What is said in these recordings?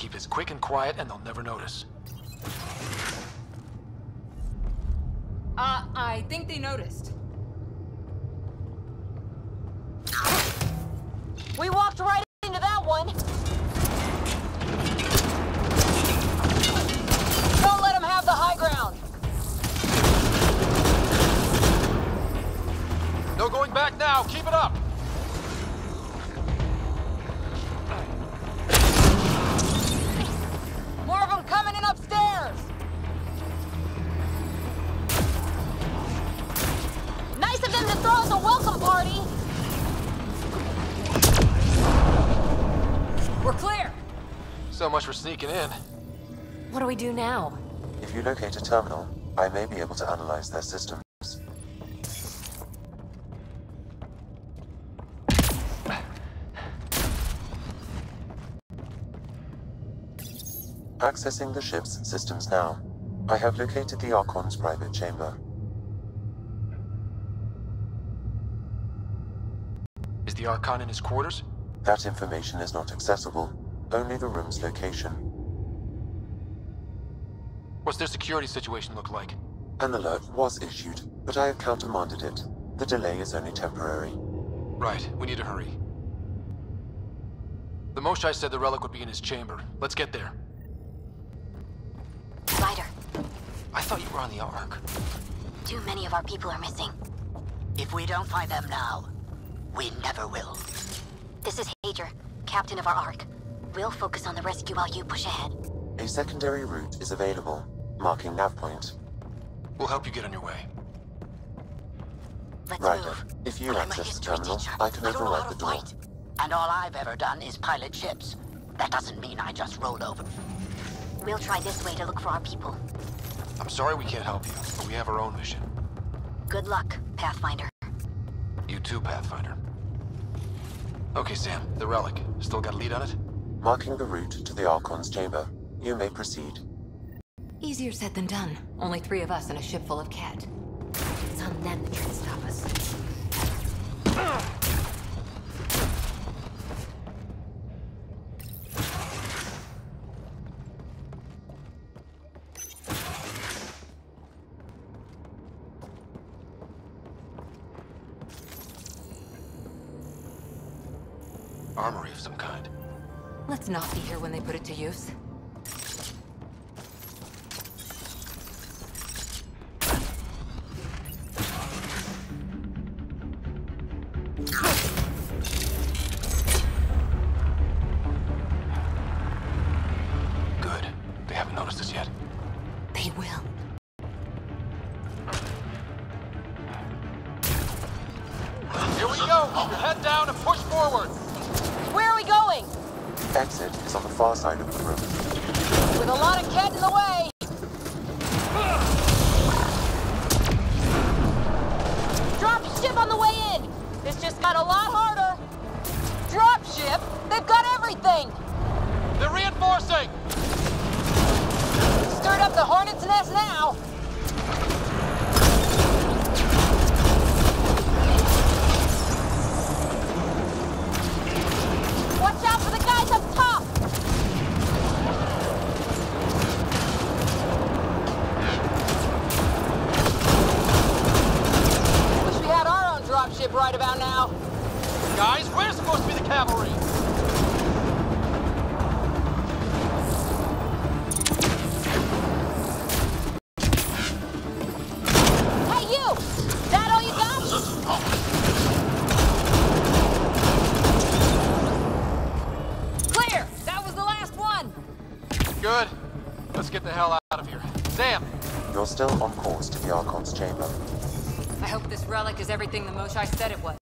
keep this quick and quiet and they'll never notice. I think they noticed. We walked right into that one. Don't let them have the high ground. No going back now. Keep it up. More of them coming in upstairs. Nice of them to throw us a welcome party. We're clear. So much for sneaking in. What do we do now? If you locate a terminal, I may be able to analyze their systems. Accessing the ship's systems now. I have located the Archon's private chamber. Is the Archon in his quarters? That information is not accessible, only the room's location. What's their security situation look like? An alert was issued, but I have countermanded it. The delay is only temporary. Right, we need to hurry. The Moshai said the relic would be in his chamber. Let's get there. Ryder, I thought you were on the Ark. too many of our people are missing. If we don't find them now, we never will. This is Hager, captain of our Ark. We'll focus on the rescue while you push ahead. A secondary route is available, marking nav point. We'll help you get on your way. Let's Ryder, move. if you I'm a access the history terminal, teacher. I can I don't know how override to the door. fight. And all I've ever done is pilot ships. That doesn't mean I just rolled over. We'll try this way to look for our people. I'm sorry we can't help you, but we have our own mission. Good luck, Pathfinder. You too, Pathfinder. Okay, Sam, the relic. Still got a lead on it? Marking the route to the Archon's chamber. You may proceed. Easier said than done. Only 3 of us and a ship full of cat. It's on them to try to stop us. Armory of some kind. Let's not be here when they put it to use. Good. They haven't noticed us yet. They will. Here we go! Head down and push forward! Where are we going? Exit is on the far side of the room. With a lot of cat in the way. Drop ship on the way in. This just got a lot harder. Drop ship? They've got everything. They're reinforcing! Stirred up the hornet's nest now. Watch out for the guys up top. Wish we had our own dropship right about now. Guys, we're supposed to be the cavalry! Hey, you! That all you got? Clear! That was the last one! Good. Let's get the hell out of here. Sam! You're still on course to the Archon's chamber. I hope this relic is everything the Moshai said it was.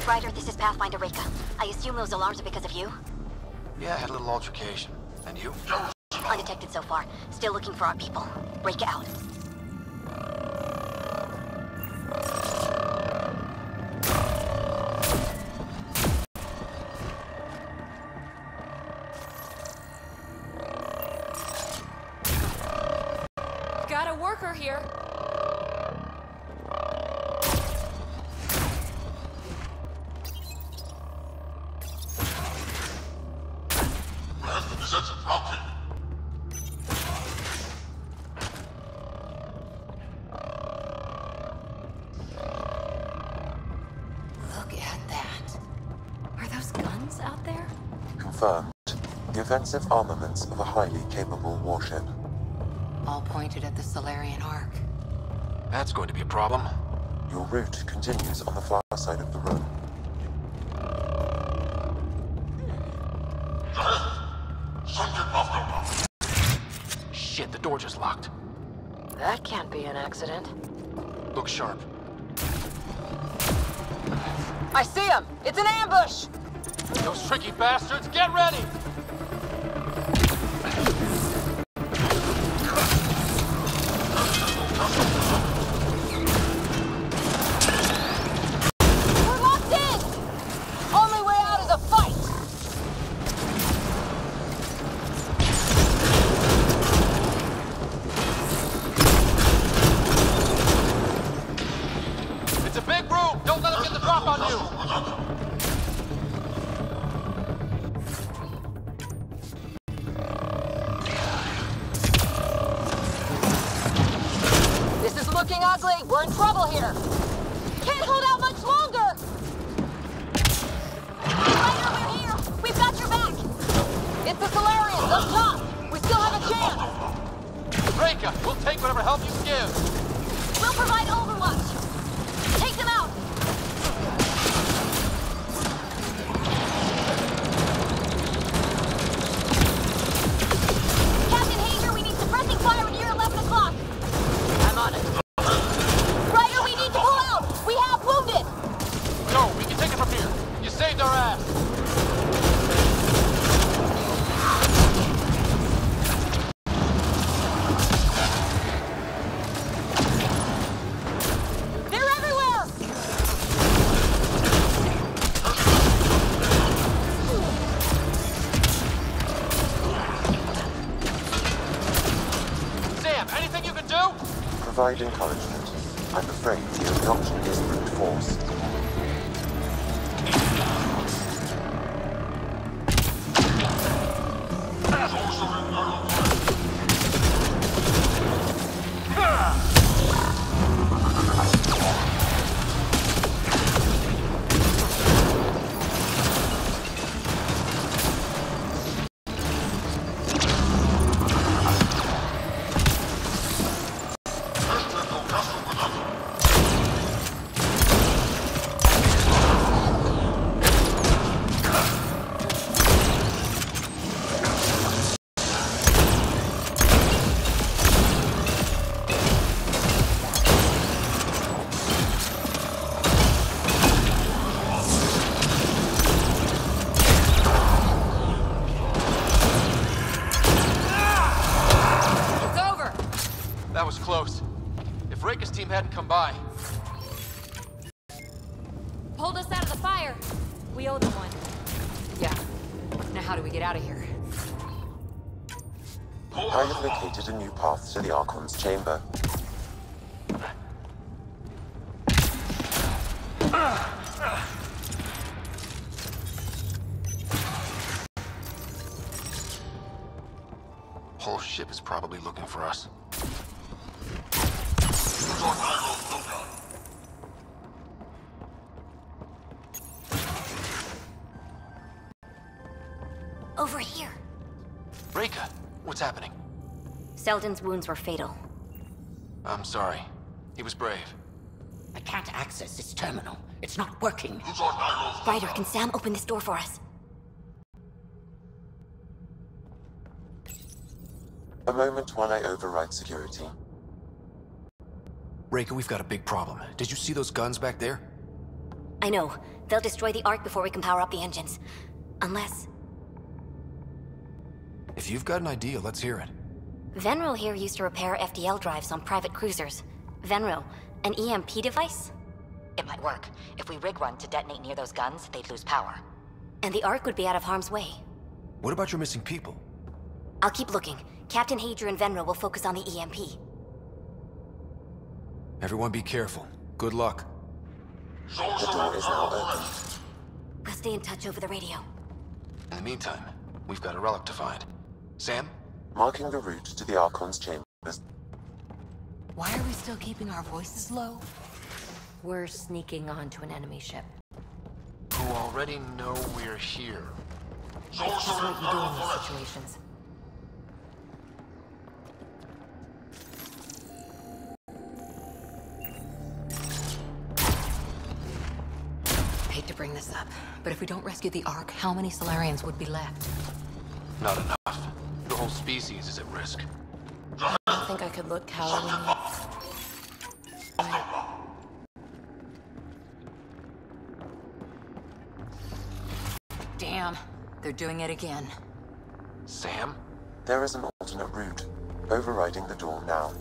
Ryder, this is Pathfinder Reka. I assume those alarms are because of you? Yeah, I had a little altercation. And you? Undetected so far. Still looking for our people. Reka out. Got a worker here. Look at that. Are those guns out there? Confirmed. The offensive armaments of a highly capable warship. All pointed at the Solarian Ark. That's going to be a problem. Your route continues on the far side of the room. Shit, the door just locked. That can't be an accident. Look sharp. I see him! It's an ambush! Those tricky bastards, get ready! We're locked in! Only way out is a fight! It's a big room! Don't let them get the drop on you! This is looking ugly. We're in trouble here. Can't hold out much longer! Ryder, we're here! We've got your back! It's the Solarians up top! We still have a chance! Reka, we'll take whatever help you can give! We'll provide overwatch! Take them out! Captain Hager, we need suppressing fire near 11 o'clock! I'm on it. Ryder, we need to pull out! We have wounded! No, we can take it from here. You saved our ass! They're everywhere! Sam, anything you can do? Provide encouragement. I'm afraid the only option is brute force. It's over! That was close. If Reka's team hadn't come by... Pulled us out of the fire. We owe them one. Yeah. Now how do we get out of here? I have located a new path to the Archon's chamber. Whole ship is probably looking for us. Over here. Reka, what's happening? Selden's wounds were fatal. I'm sorry. He was brave. I can't access this terminal. It's not working. Ryder, can Sam open this door for us? A moment while I override security. Reka, we've got a big problem. Did you see those guns back there? I know. They'll destroy the Ark before we can power up the engines. Unless... If you've got an idea, let's hear it. Venril here used to repair FDL drives on private cruisers. Venril, an EMP device? It might work. If we rig one to detonate near those guns, they'd lose power. And the Ark would be out of harm's way. What about your missing people? I'll keep looking. Captain Hager and Venril will focus on the EMP. Everyone be careful. Good luck. The door is now open. We'll stay in touch over the radio. In the meantime, we've got a relic to find. Sam? Marking the route to the Archon's chambers. Why are we still keeping our voices low? We're sneaking onto an enemy ship. Who already know we're here. That's just what you do in these situations. Hate to bring this up, but if we don't rescue the Ark, how many Solarians would be left? Not enough. The whole species is at risk. I think I could look cowardly. Damn, they're doing it again. Sam? There is an alternate route. Overriding the door now.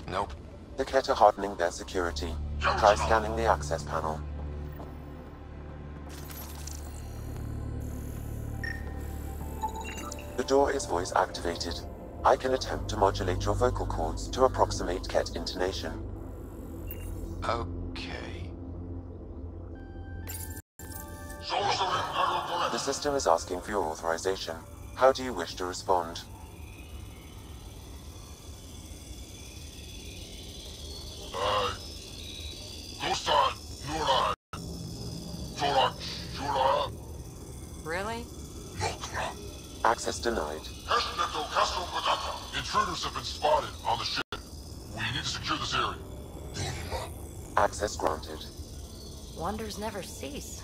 Nope. The Ket are hardening their security. Try scanning the access panel. The door is voice activated. I can attempt to modulate your vocal cords to approximate Ket intonation. Okay. The system is asking for your authorization. How do you wish to respond? Really? Access denied. Intruders have been spotted on the ship. We need to secure this area. Access granted. Wonders never cease.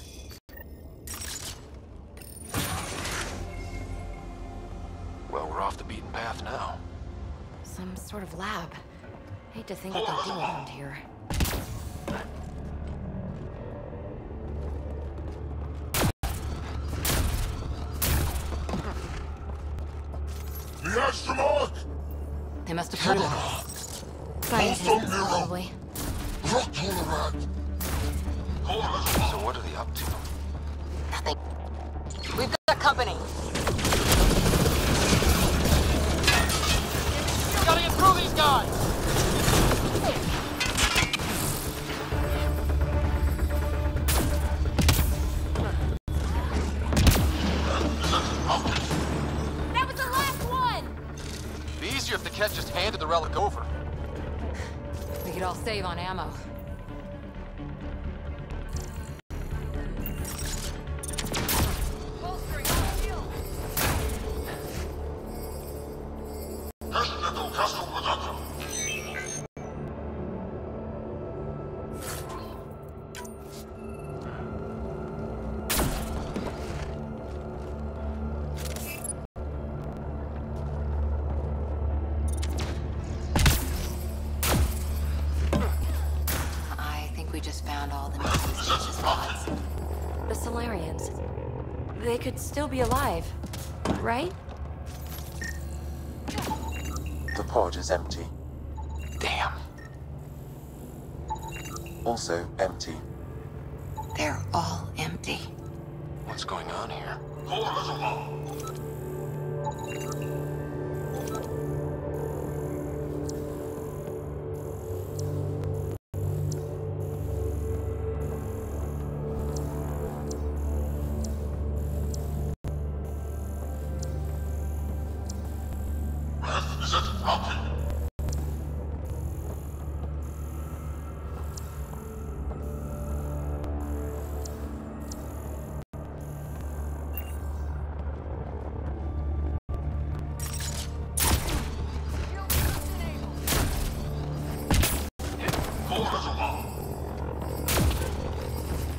Well, we're off the beaten path now. Some sort of lab. Hate to think what they do around here. The astronaut! They must have heard about it. Scientists, probably. So what are they up to? Nothing. We've got company. Gotta get through these guys! That was the last one! Be easier if the Ket just handed the relic over. We could all save on ammo. The Solarians. They could still be alive, right? The pod is empty. Damn. Also empty. They're all empty. What's going on here?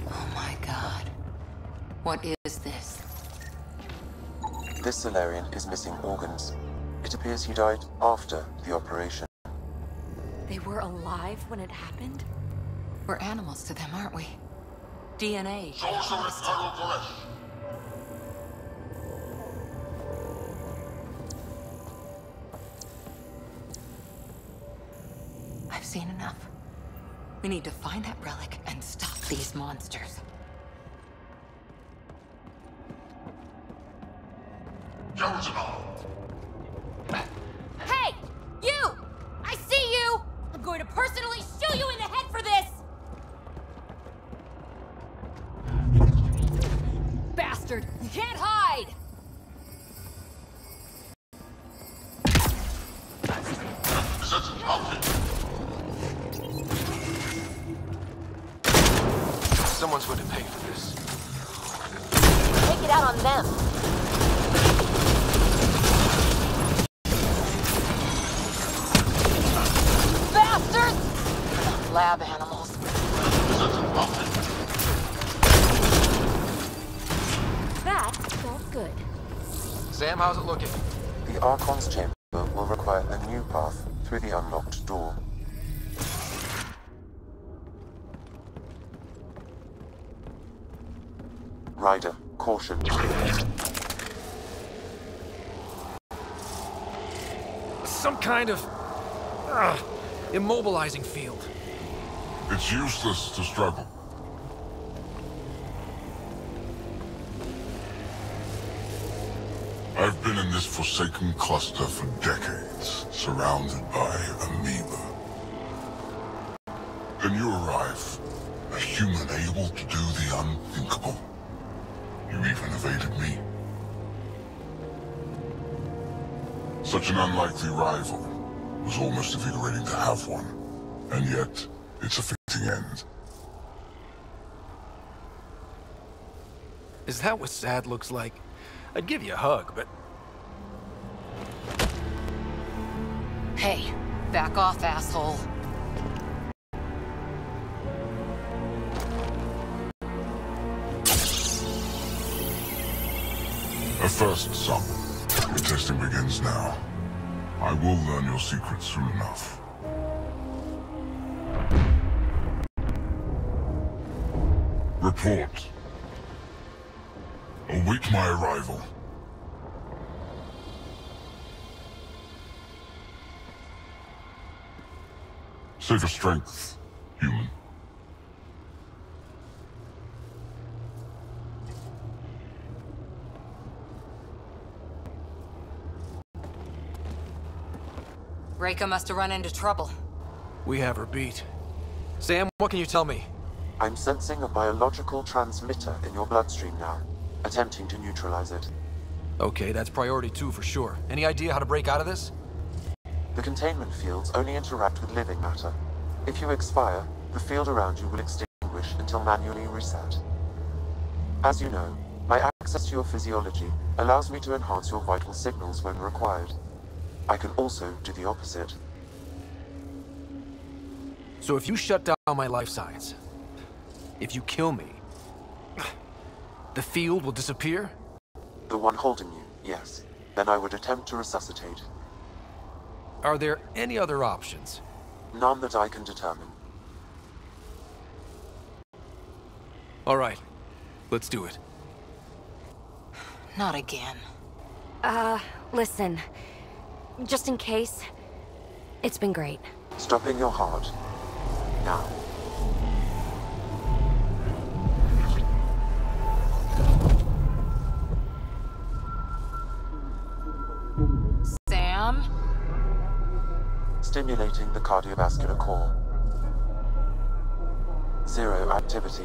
Oh my god. What is this? This Solarian is missing organs. It appears he died after the operation. They were alive when it happened? We're animals to them, aren't we? DNA. I've seen enough. We need to find that relic and stop these monsters. Hey! You! I see you! I'm going to personally shoot you in the head for this! Bastard! You can't hide! Someone's going to pay for this. Take it out on them. Bastards! Lab animals. That felt good. Sam, how's it looking? The Archon's chamber will require a new path through the unlocked door. Ryder, caution. Some kind of immobilizing field. It's useless to struggle. I've been in this forsaken cluster for decades, surrounded by amoeba. Then you arrive, a human able to do the unthinkable. You even evaded me. Such an unlikely rival. Was almost invigorating to have one. And yet, it's a fitting end. Is that what sad looks like? I'd give you a hug, but... Hey, back off, asshole. A first, son. Your testing begins now. I will learn your secrets soon enough. Report. Await my arrival. Save your strength, human. Reika must have run into trouble. We have her beat. Sam, what can you tell me? I'm sensing a biological transmitter in your bloodstream now, attempting to neutralize it. Okay, that's priority 2 for sure. Any idea how to break out of this? The containment fields only interact with living matter. If you expire, the field around you will extinguish until manually reset. As you know, my access to your physiology allows me to enhance your vital signals when required. I can also do the opposite. So if you shut down my life signs, if you kill me, the field will disappear? The one holding you, yes. Then I would attempt to resuscitate. Are there any other options? None that I can determine. All right, let's do it. Not again. Listen. Just in case, it's been great. Stopping your heart. Now. Sam? Stimulating the cardiovascular core. 0 activity.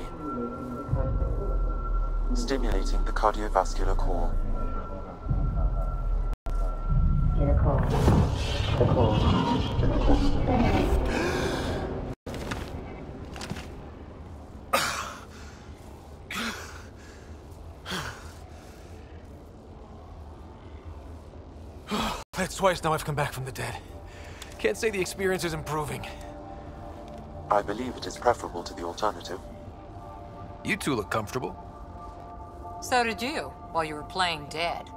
Stimulating the cardiovascular core. That's twice now I've come back from the dead. Can't say the experience is improving. I believe it is preferable to the alternative. You two look comfortable. So did you, while you were playing dead.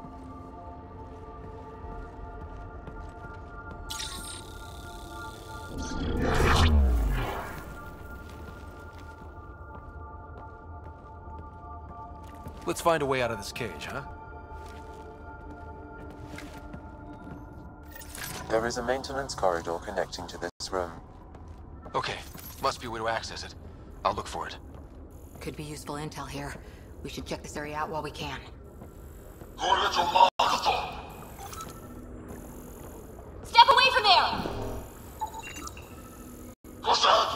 Let's find a way out of this cage, huh? There is a maintenance corridor connecting to this room. Okay, must be a way to access it. I'll look for it. Could be useful intel here. We should check this area out while we can. Go and let your mind go. Step away from there! Go, Sam.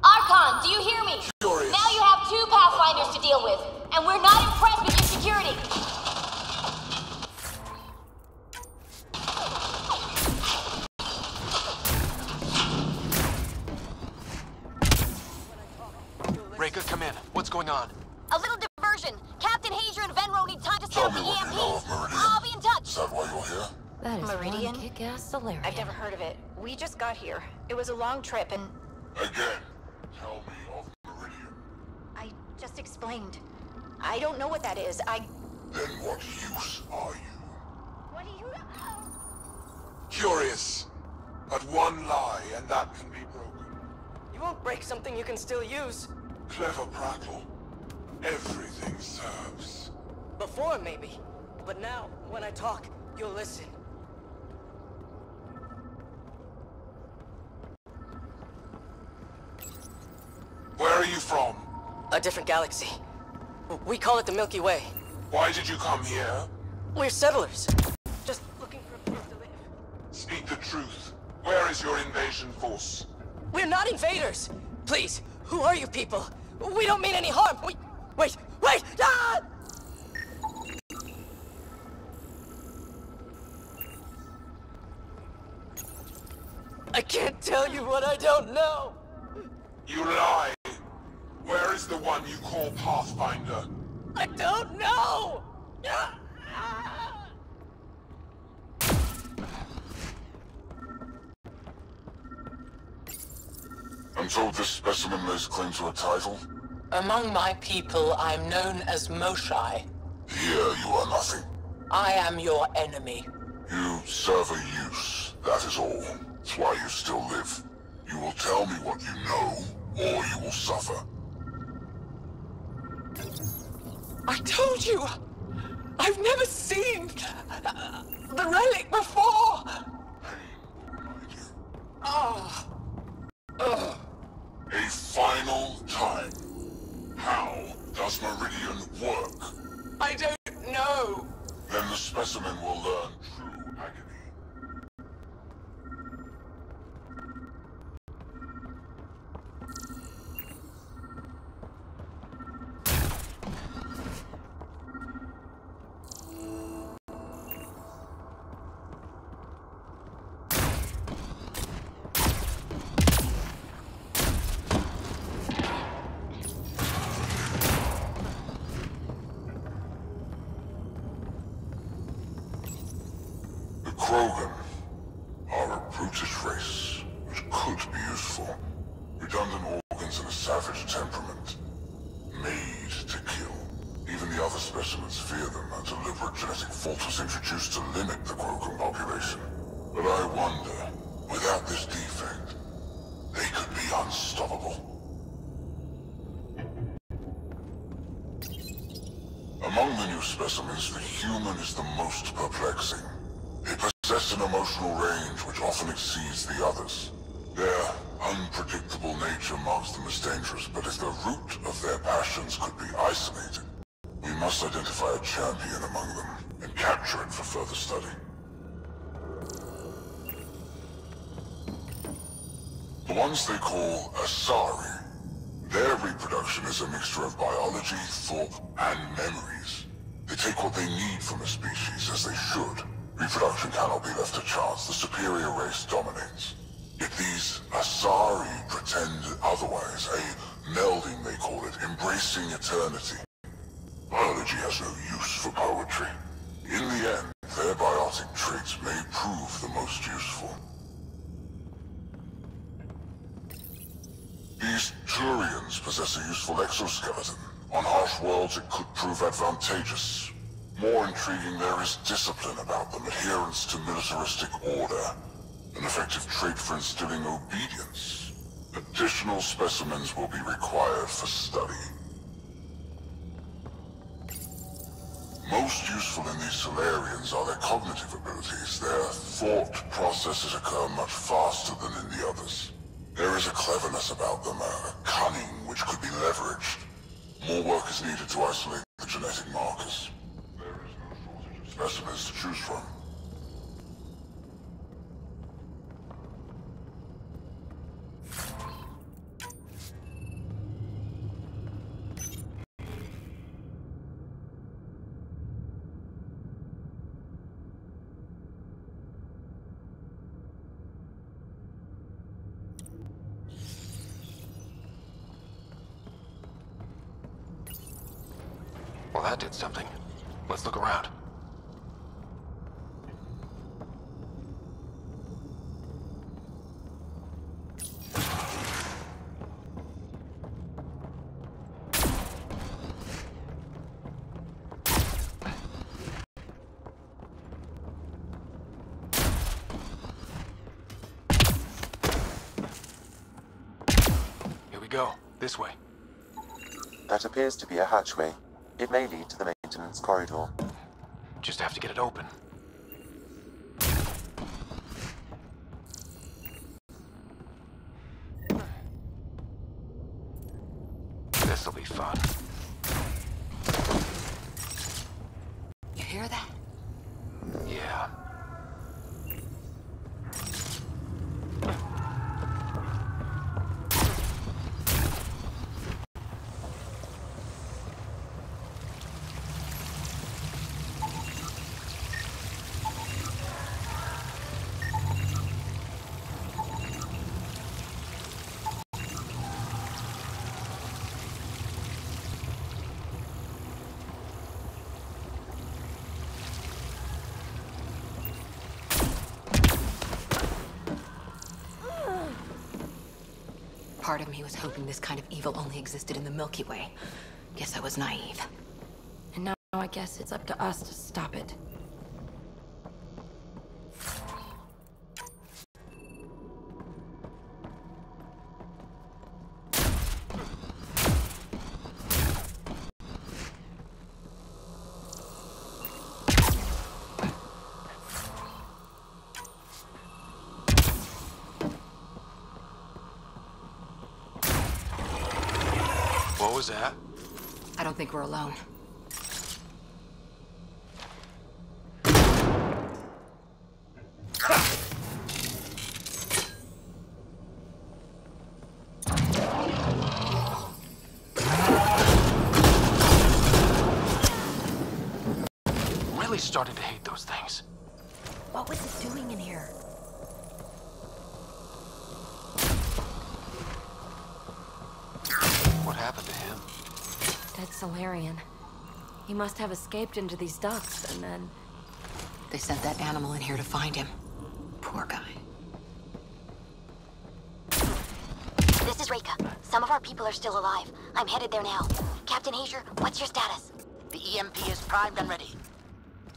Archon, do you hear me? Furious. Now you have 2 Pathfinders to deal with, and we're not impressed with your security. Tell me what you know of Meridian. I'll be in touch. Is that why you're here? That is Meridian? one kick-ass Solarian. I've never heard of it. We just got here. It was a long trip and... Again, tell me of Meridian. I just explained. I don't know what that is. Then what use are you? What do you... Curious. But one lie, and that can be broken. You won't break something you can still use. Clever prattle. Everything serves. Before, maybe. But now, when I talk, you'll listen. Where are you from? A different galaxy. We call it the Milky Way. Why did you come here? We're settlers. Just looking for a place to live. Speak the truth. Where is your invasion force? We're not invaders! Please, who are you people? We don't mean any harm! Wait! Ah! I can't tell you what I don't know! You lie! Where is the one you call Pathfinder? I don't know! I'm told this specimen lays claim to a title. Among my people, I'm known as Moshai. Here you are nothing. I am your enemy. You serve a use, that is all. That's why you still live. You will tell me what you know, or you will suffer. I told you! I've never seen the relic before! Oh. A final time. How does Meridian work? I don't know. Then the specimen will learn true agony. Krogan are a brutish race, which could be useful. Redundant organs and a savage temperament. Made to kill. Even the other specimens fear them. A deliberate genetic fault was introduced to limit the Krogan population. But I wonder, without this defect, they could be unstoppable. Among the new specimens, the human is the most perplexing. They possess an emotional range which often exceeds the others. Their unpredictable nature marks them as dangerous, but if the root of their passions could be isolated, we must identify a champion among them and capture it for further study. The ones they call Asari, their reproduction is a mixture of biology, thought, and memories. They take what they need from a species, as they should. Reproduction cannot be left to chance. The superior race dominates. Yet these Asari pretend otherwise. A melding, they call it, embracing eternity. Biology has no use for poetry. In the end, their biotic traits may prove the most useful. These Turians possess a useful exoskeleton. On harsh worlds, it could prove advantageous. More intriguing, there is discipline about them, adherence to militaristic order, an effective trait for instilling obedience. Additional specimens will be required for study. Most useful in these Solarians are their cognitive abilities. Their thought processes occur much faster than in the others. There is a cleverness about them, a cunning which could be leveraged. More work is needed to isolate the genetic markers. Specimens to choose from. Well, that did something. Let's look around. Here we go. This way. That appears to be a hatchway. It may lead to the maintenance corridor. Just have to get it open. This'll be fun. You hear that? Yeah. Part of me was hoping this kind of evil only existed in the Milky Way. Guess I was naive. And now I guess it's up to us to stop it. What was that? I don't think we're alone. Really starting to hate those things. What was it doing in here? What happened to him? Dead Solarian. He must have escaped into these ducts, and then... They sent that animal in here to find him. Poor guy. This is Reika. Some of our people are still alive. I'm headed there now. Captain Hazer, what's your status? The EMP is primed and ready.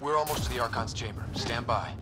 We're almost to the Archon's chamber. Stand by.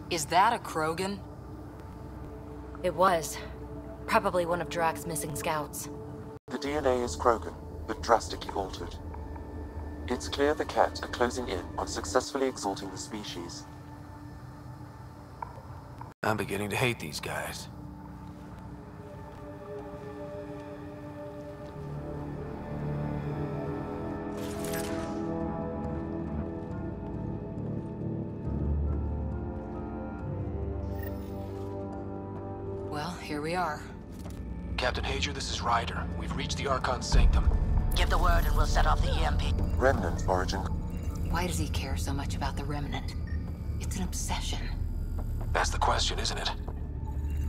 Is that a Krogan? It was. Probably one of Drax's missing scouts. The DNA is Krogan, but drastically altered. It's clear the Cat are closing in on successfully exalting the species. I'm beginning to hate these guys. Well, here we are. Captain Hager, this is Ryder. We've reached the Archon's sanctum. Give the word and we'll set off the EMP. Remnant origin. Why does he care so much about the Remnant? It's an obsession. That's the question, isn't it?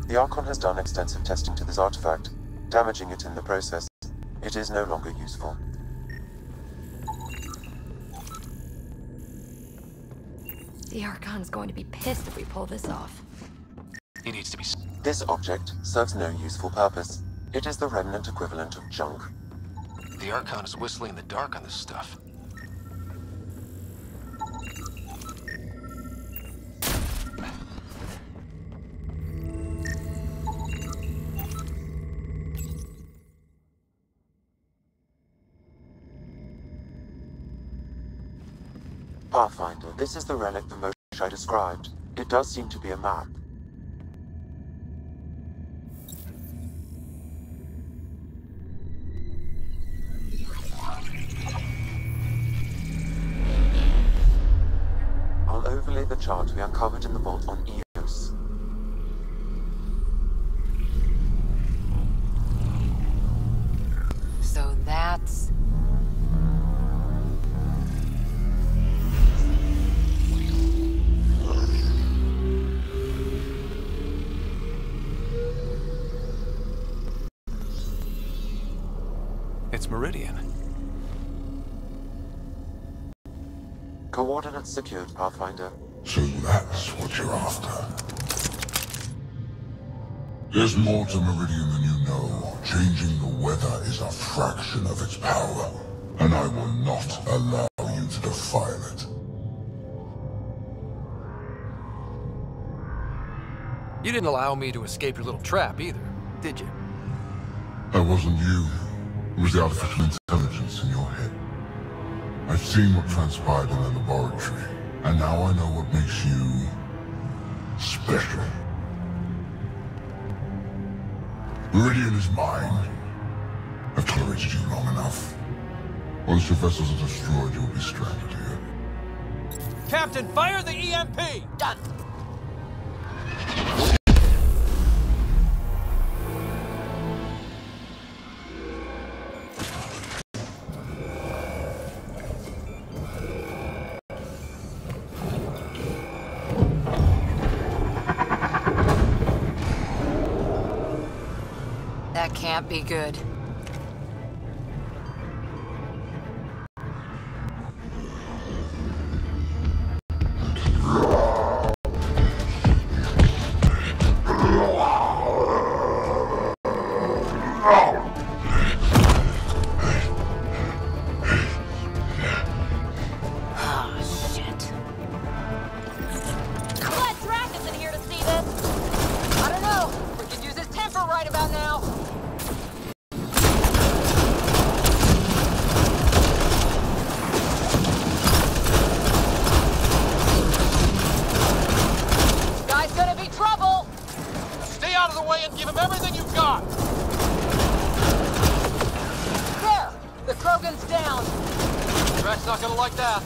The Archon has done extensive testing to this artifact, damaging it in the process. It is no longer useful. The Archon's going to be pissed if we pull this off. He needs to be... This object serves no useful purpose. It is the remnant equivalent of junk. The Archon is whistling in the dark on this stuff. Pathfinder, this is the relic the Mosh I described. It does seem to be a map. I'll overlay the chart we uncovered in the vault on EOS. So that's... It's Meridian. Coordinates secured, Pathfinder. So that's what you're after. There's more to Meridian than you know. Changing the weather is a fraction of its power, and I will not allow you to defile it. You didn't allow me to escape your little trap either, did you? That wasn't you. It was the artificial intelligence in your head. I've seen what transpired in the laboratory, and now I know what makes you... special. Meridian is mine. I've tolerated you long enough. Once your vessels are destroyed, you'll be stranded here. Captain, fire the EMP! Done. That can't be good. Not gonna like that.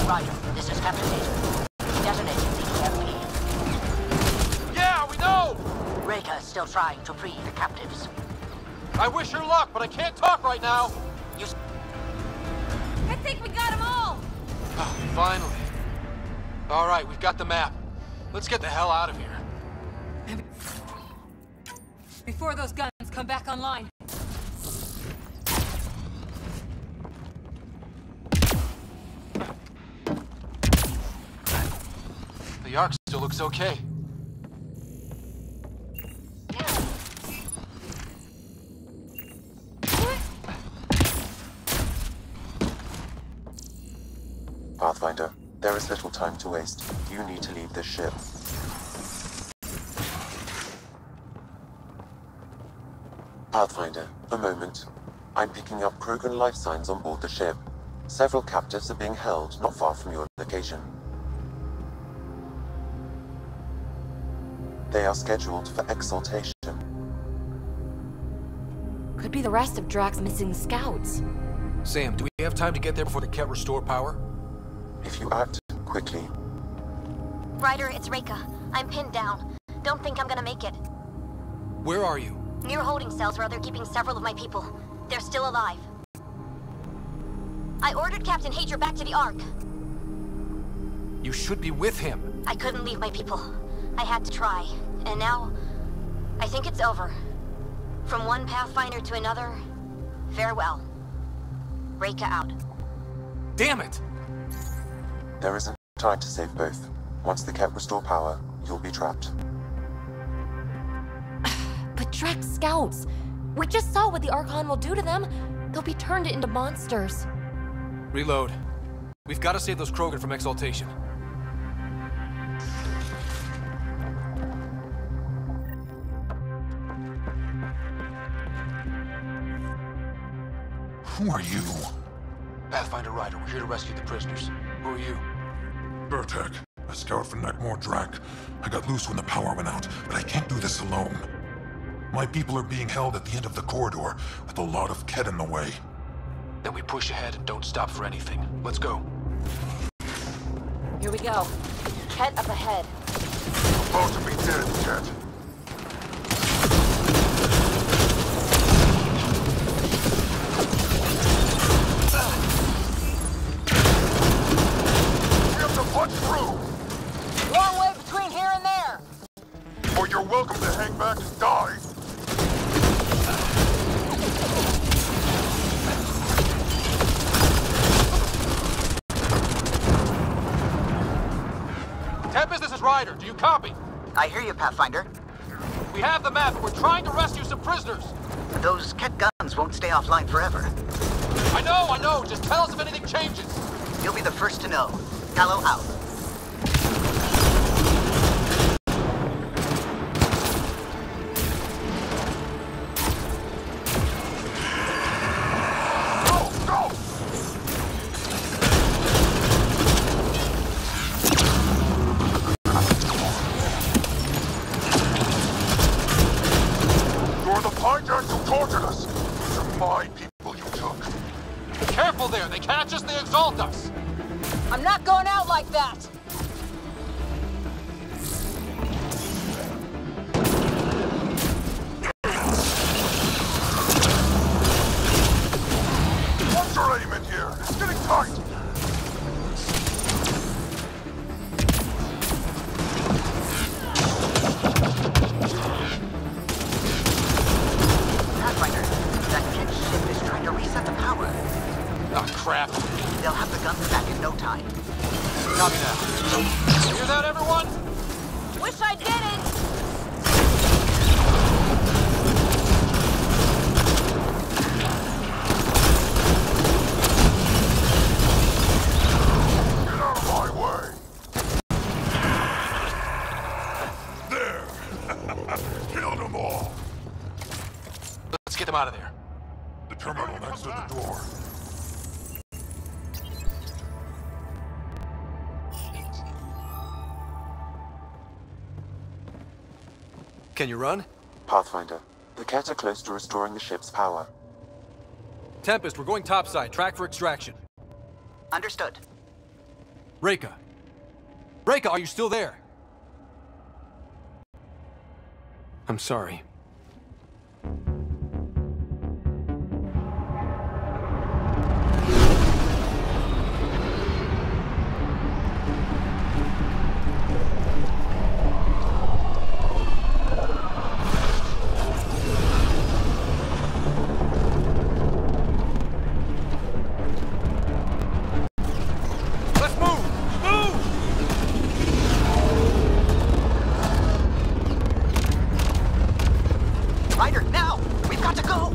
Right, this is Captain Hager. Detonating the EMP. Yeah, we know! Reka is still trying to free the captives. I wish her luck, but I can't talk right now. I think we got them all! Oh, finally. All right, we've got the map. Let's get the hell out of here. Before those guns come back online. The Ark still looks okay. Pathfinder, there is little time to waste. You need to leave this ship. Pathfinder, a moment. I'm picking up Krogan life signs on board the ship. Several captives are being held not far from your location. They are scheduled for exaltation. Could be the rest of Drax's missing scouts. Sam, do we have time to get there before the Ket restore power? If you act quickly. Ryder, it's Reka. I'm pinned down. Don't think I'm gonna make it. Where are you? Near holding cells where they're keeping several of my people. They're still alive. I ordered Captain Hager back to the Ark. You should be with him. I couldn't leave my people. I had to try. And now, I think it's over. From one Pathfinder to another, farewell. Reka out. Damn it! There isn't time to save both. Once the Ket restore power, you'll be trapped. But Drax scouts! We just saw what the Archon will do to them. They'll be turned into monsters. Reload. We've got to save those Krogan from exaltation. Who are you? Pathfinder Ryder, we're here to rescue the prisoners. Who are you? Burtek, a scout for Nakmor Drak. I got loose when the power went out, but I can't do this alone. My people are being held at the end of the corridor, with a lot of Ket in the way. Then we push ahead and don't stop for anything. Let's go. Here we go. Ket up ahead. About to be dead, Ket. We have to punch through! Long way between here and there! Or you're welcome to hang back and die! Tempest, this is Ryder. Do you copy? I hear you, Pathfinder. We have the map. We're trying to rescue some prisoners. Those Ket guns won't stay offline forever. I know. Just tell us if anything changes. You'll be the first to know. Gallo out. They catch us, they exalt us. I'm not going out like that! What's your aim in here? It's getting tight! Pathfinder, that Ket ship is trying to reset the power. Oh, crap. They'll have the guns back in no time. Copy that. Hear that, everyone? Wish I didn't! Get out of my way! There! Killed them all! Let's get them out of there. The terminal next to the door. Can you run? Pathfinder, the Ket are close to restoring the ship's power. Tempest, we're going topside. Track for extraction. Understood. Reka. Reka, are you still there? I'm sorry. Ryder, now! We've got to go!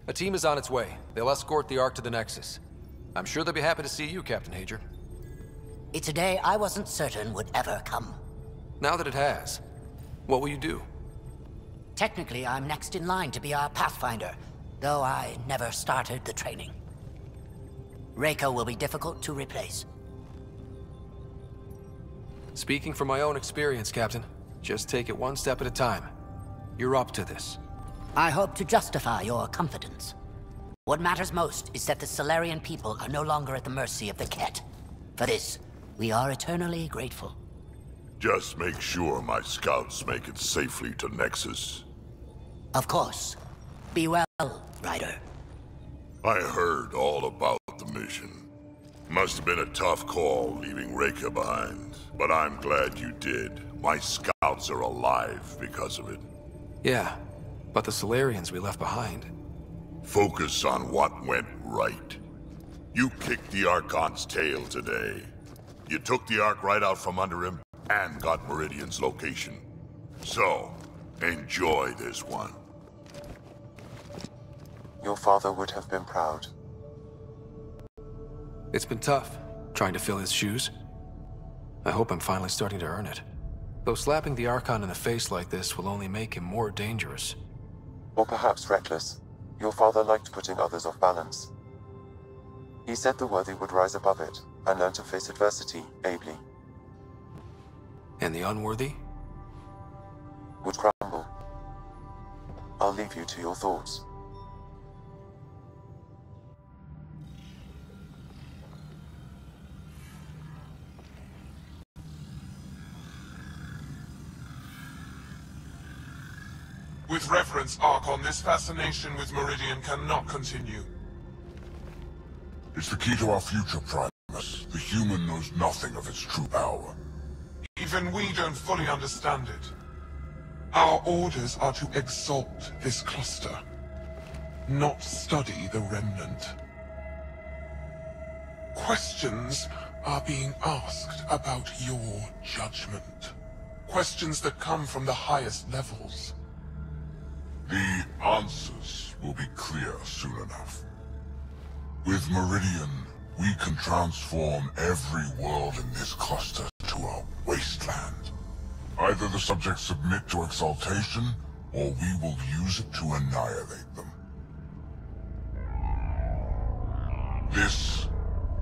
A team is on its way. They'll escort the Ark to the Nexus. I'm sure they'll be happy to see you, Captain Hager. It's a day I wasn't certain would ever come. Now that it has, what will you do? Technically, I'm next in line to be our Pathfinder, though I never started the training. Reika will be difficult to replace. Speaking from my own experience, Captain, just take it one step at a time. You're up to this. I hope to justify your confidence. What matters most is that the Solarian people are no longer at the mercy of the Ket. For this, we are eternally grateful. Just make sure my scouts make it safely to Nexus. Of course. Be well, Ryder. I heard all about the mission. Must have been a tough call leaving Reika behind, but I'm glad you did. My scouts are alive because of it. Yeah, but the Solarians we left behind. Focus on what went right. You kicked the Archon's tail today. You took the Ark right out from under him and got Meridian's location. So, enjoy this one. Your father would have been proud. It's been tough, trying to fill his shoes. I hope I'm finally starting to earn it. Though slapping the Archon in the face like this will only make him more dangerous. Or perhaps reckless. Your father liked putting others off balance. He said the worthy would rise above it and learn to face adversity ably. And the unworthy? Would crumble. I'll leave you to your thoughts. With reference, Archon, this fascination with Meridian cannot continue. It's the key to our future, Primus. The human knows nothing of its true power. Even we don't fully understand it. Our orders are to exalt this cluster, not study the remnant. Questions are being asked about your judgment. Questions that come from the highest levels. The answers will be clear soon enough. With Meridian, we can transform every world in this cluster to a wasteland. Either the subjects submit to exaltation, or we will use it to annihilate them. This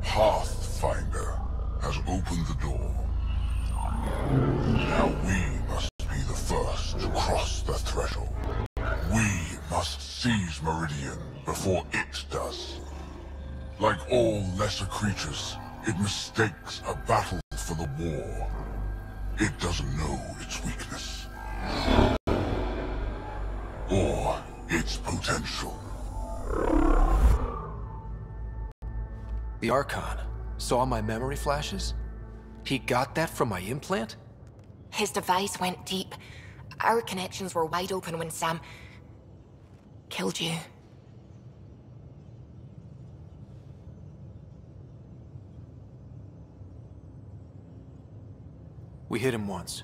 Pathfinder has opened the door. Now we must be the first to cross the threshold. We must seize Meridian before it does. Like all lesser creatures, it mistakes a battle for the war. It doesn't know its weakness. Or its potential. The Archon saw my memory flashes? He got that from my implant? His device went deep. Our connections were wide open when Sam killed you. We hit him once.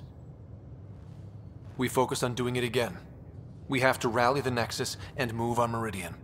We focus on doing it again. We have to rally the Nexus and move on Meridian.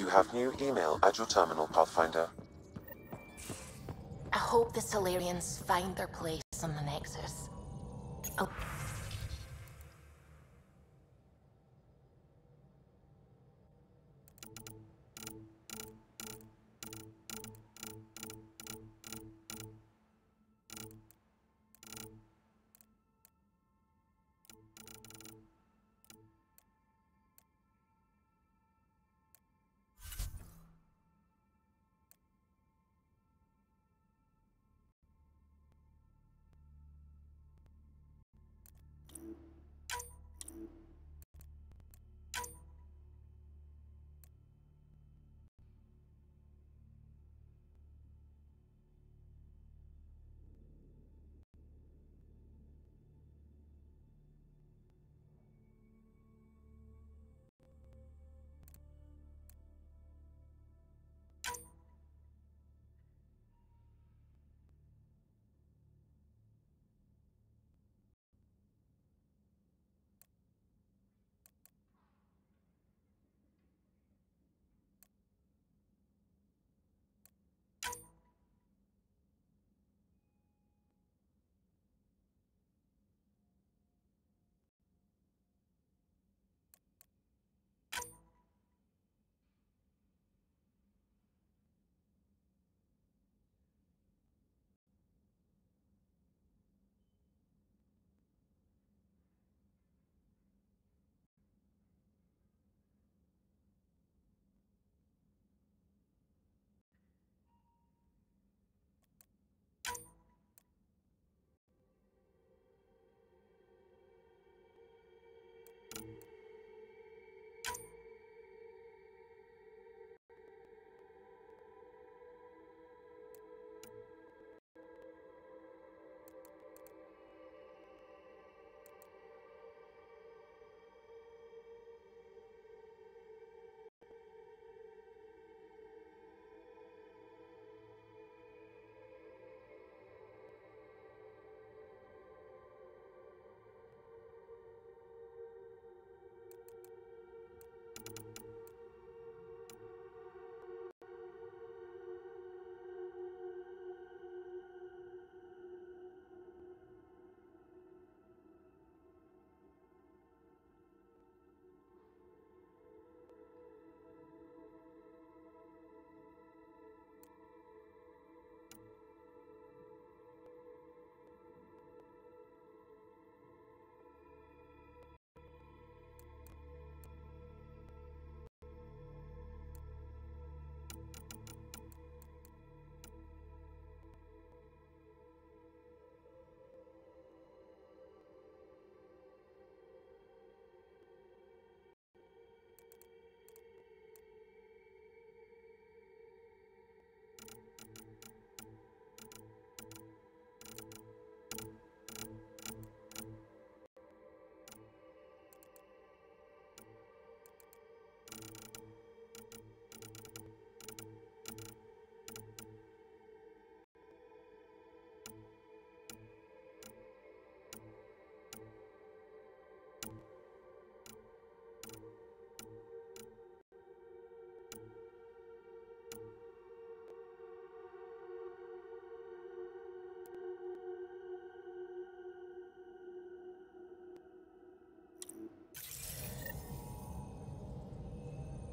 You have new email at your terminal, Pathfinder. I hope the Solarians find their place on the Nexus. Oh.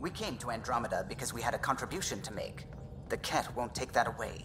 We came to Andromeda because we had a contribution to make. The Ket won't take that away.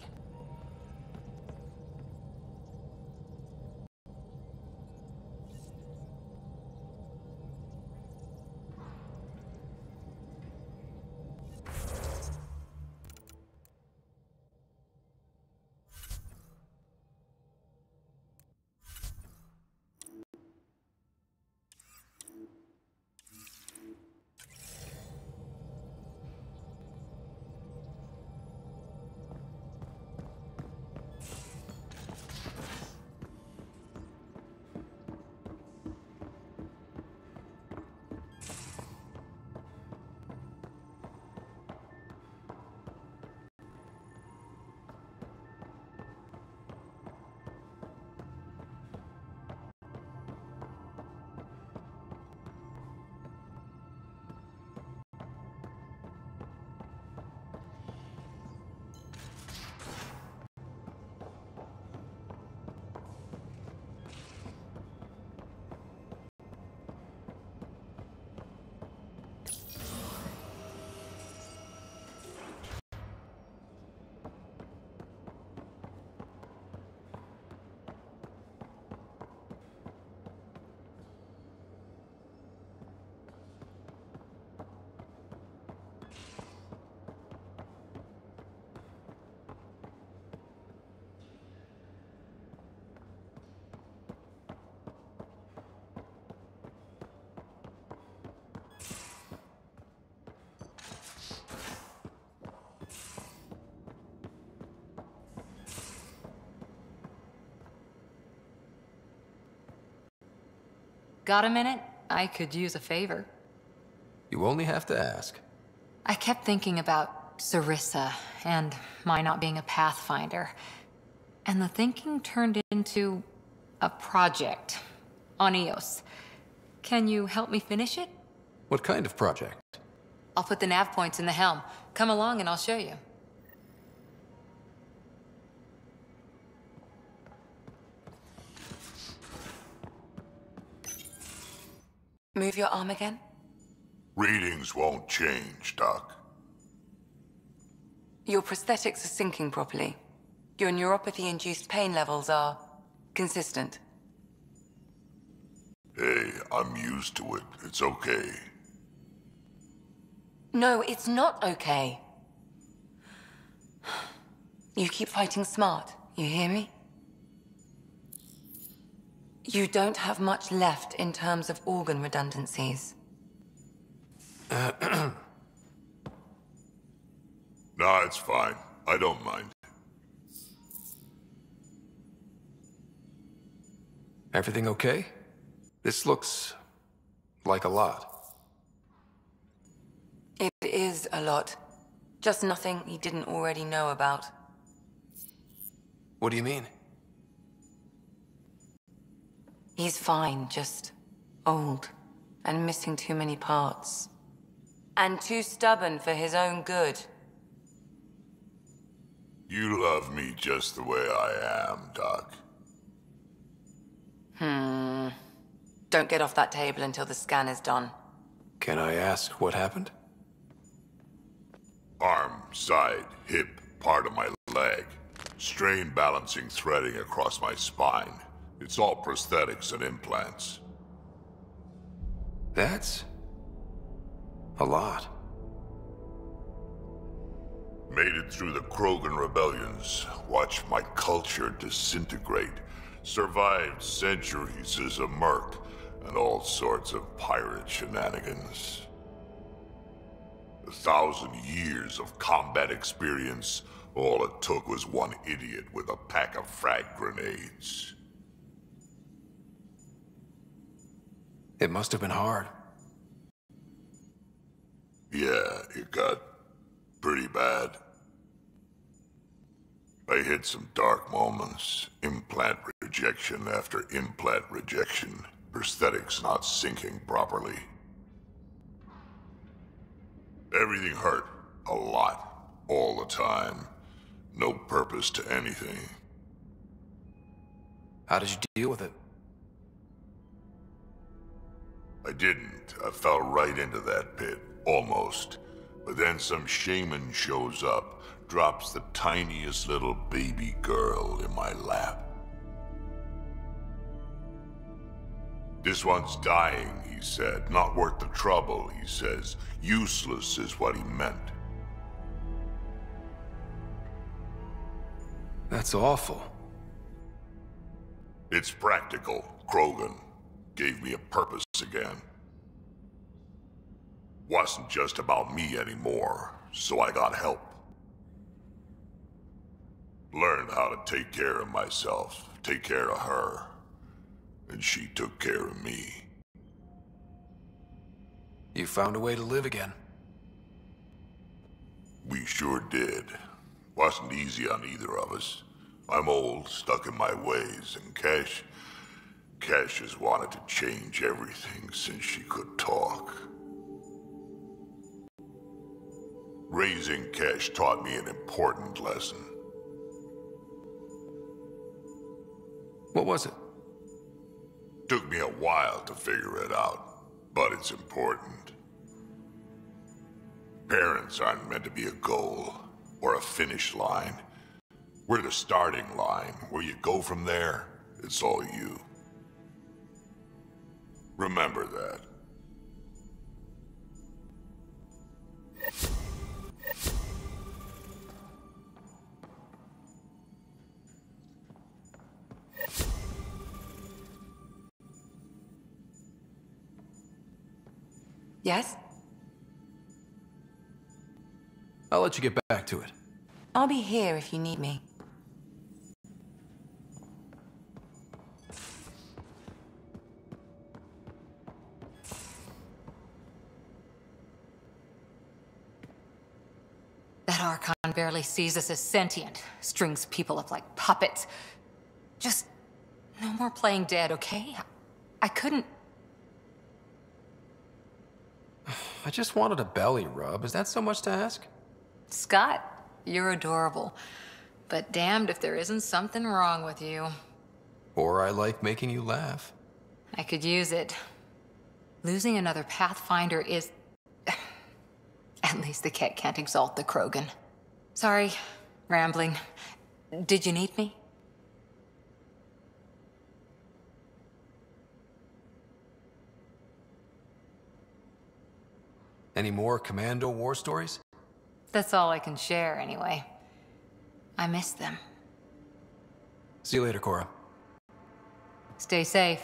Got a minute? I could use a favor. You only have to ask. I kept thinking about Sarissa and my not being a pathfinder. And the thinking turned into a project on Eos. Can you help me finish it? What kind of project? I'll put the nav points in the helm. Come along and I'll show you. Move your arm again? Readings won't change, Doc. Your prosthetics are syncing properly. Your neuropathy-induced pain levels are consistent. Hey, I'm used to it. It's okay. No, it's not okay. You keep fighting smart, you hear me? You don't have much left in terms of organ redundancies. Nah, it's fine. I don't mind. Everything okay? This looks like a lot. It is a lot. Just nothing he didn't already know about. What do you mean? He's fine, just old and missing too many parts. And too stubborn for his own good. You love me just the way I am, Doc. Don't get off that table until the scan is done. Can I ask what happened? Arm, side, hip, part of my leg. Strain balancing threading across my spine. It's all prosthetics and implants. That's a lot. Made it through the Krogan rebellions. Watched my culture disintegrate. Survived centuries as a merc and all sorts of pirate shenanigans. 1,000 years of combat experience. All it took was one idiot with a pack of frag grenades. It must have been hard. Yeah, it got pretty bad. I hit some dark moments. Implant rejection after implant rejection. Prosthetics not syncing properly. Everything hurt. A lot. All the time. No purpose to anything. How did you deal with it? I didn't. I fell right into that pit. Almost. But then some shaman shows up, drops the tiniest little baby girl in my lap. This one's dying, he said. Not worth the trouble, he says. Useless is what he meant. That's awful. It's practical. Krogan gave me a purpose again. Wasn't just about me anymore, so I got help. Learned how to take care of myself, take care of her. And she took care of me. You found a way to live again. We sure did. Wasn't easy on either of us. I'm old, stuck in my ways, and Cash has wanted to change everything since she could talk. Raising Cash taught me an important lesson. What was it? Took me a while to figure it out, but it's important. Parents aren't meant to be a goal, or a finish line. We're the starting line. Where you go from there, it's all you. Remember that. Yes? I'll let you get back to it. I'll be here if you need me. That Archon barely sees us as sentient, strings people up like puppets. Just no more playing dead, okay? I couldn't... I just wanted a belly rub. Is that so much to ask? Scott, you're adorable. But damned if there isn't something wrong with you. Or I like making you laugh. I could use it. Losing another Pathfinder is... At least the Ket can't exalt the Krogan. Sorry, rambling. Did you need me? Any more Commando war stories? That's all I can share, anyway. I miss them. See you later, Cora. Stay safe.